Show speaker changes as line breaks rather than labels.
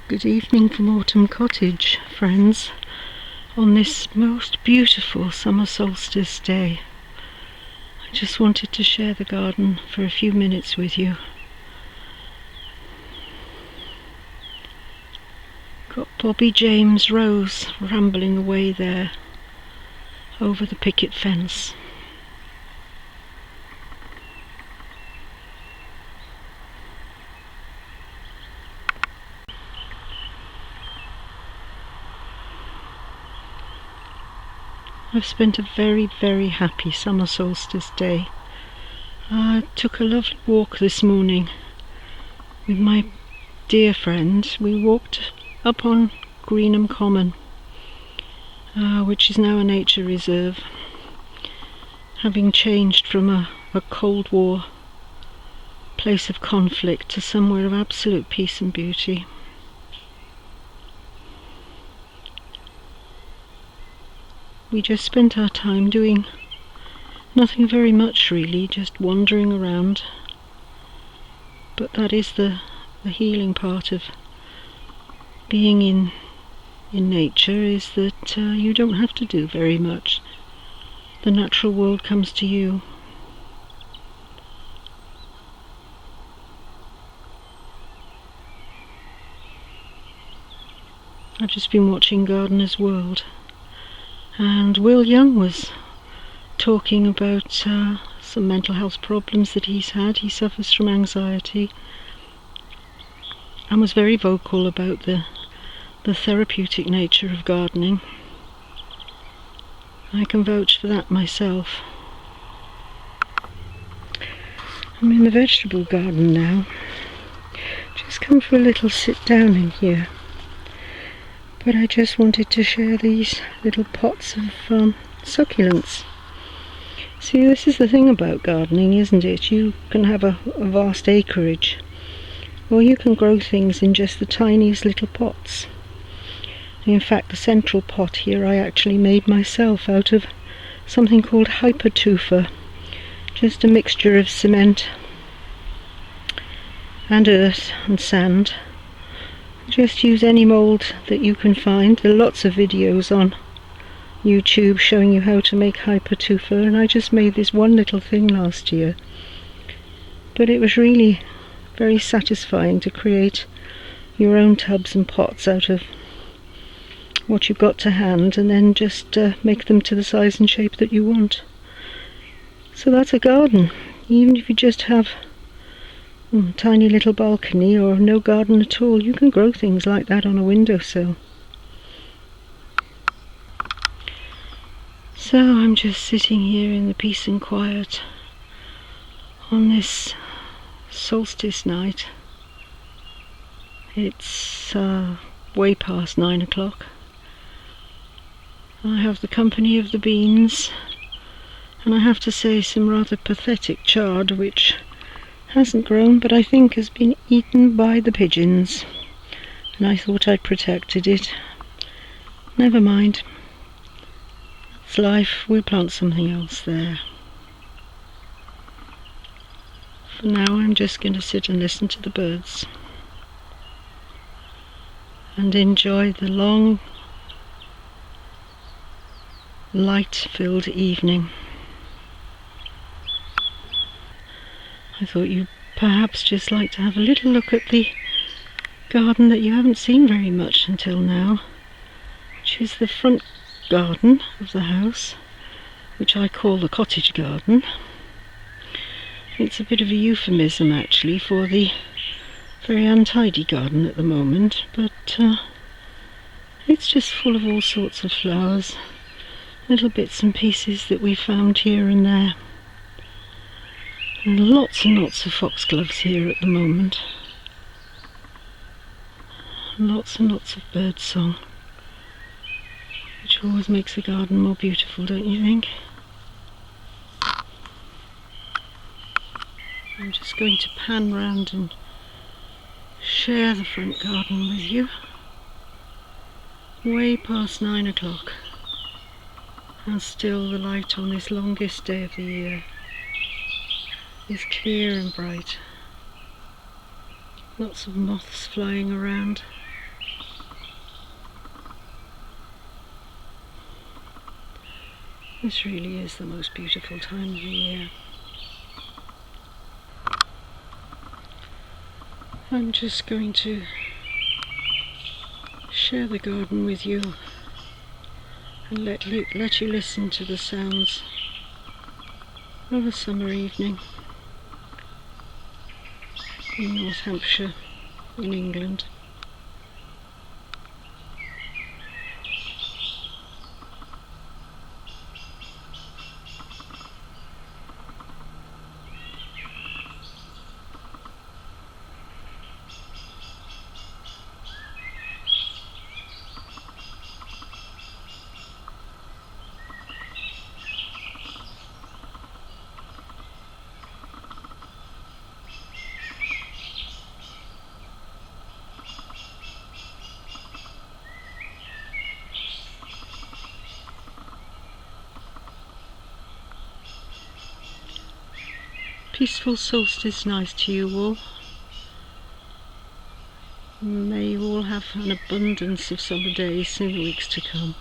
Good evening from Autumn Cottage, friends, on this most beautiful summer solstice day. I just wanted to share the garden for a few minutes with you. Got Bobby James Rose rambling away there over the picket fence. I've spent a very, very happy summer solstice day. I took a lovely walk this morning with my dear friend. We walked up on Greenham Common, which is now a nature reserve, having changed from a Cold War place of conflict to somewhere of absolute peace and beauty. We just spent our time doing nothing very much really, just wandering around. But that is the healing part of being in nature, is that you don't have to do very much. The natural world comes to you. I've just been watching Gardener's World, and Will Young was talking about some mental health problems that he's had. He suffers from anxiety and was very vocal about the therapeutic nature of gardening. I can vouch for that myself. I'm in the vegetable garden now. Just come for a little sit down in here. But I just wanted to share these little pots of succulents. See, this is the thing about gardening, isn't it? You can have a vast acreage, or you can grow things in just the tiniest little pots. In fact, the central pot here I actually made myself out of something called hypertufa, just a mixture of cement and earth and sand. Just use any mould that you can find. There are lots of videos on YouTube showing you how to make hypertufa, and I just made this one little thing last year. But it was really very satisfying to create your own tubs and pots out of what you've got to hand, and then just make them to the size and shape that you want. So that's a garden. Even if you just have a tiny little balcony or no garden at all, you can grow things like that on a windowsill. So I'm just sitting here in the peace and quiet on this solstice night. It's way past 9 o'clock. I have the company of the beans, and I have to say some rather pathetic chard which hasn't grown, but I think has been eaten by the pigeons, and I thought I'd protected it. Never mind, it's life. We'll plant something else there. For now I'm just going to sit and listen to the birds and enjoy the long light-filled evening. I thought you'd perhaps just like to have a little look at the garden that you haven't seen very much until now, which is the front garden of the house, which I call the cottage garden. It's a bit of a euphemism actually for the very untidy garden at the moment, but it's just full of all sorts of flowers, little bits and pieces that we found here and there. And lots of foxgloves here at the moment. Lots and lots of birdsong, which always makes the garden more beautiful, don't you think? I'm just going to pan round and share the front garden with you. Way past 9 o'clock, and still the light on this longest day of the year is clear and bright. Lots of moths flying around. This really is the most beautiful time of the year. I'm just going to share the garden with you and let you listen to the sounds of a summer evening in North Hampshire, in England. Peaceful solstice night to you all. May you all have an abundance of summer days in the weeks to come.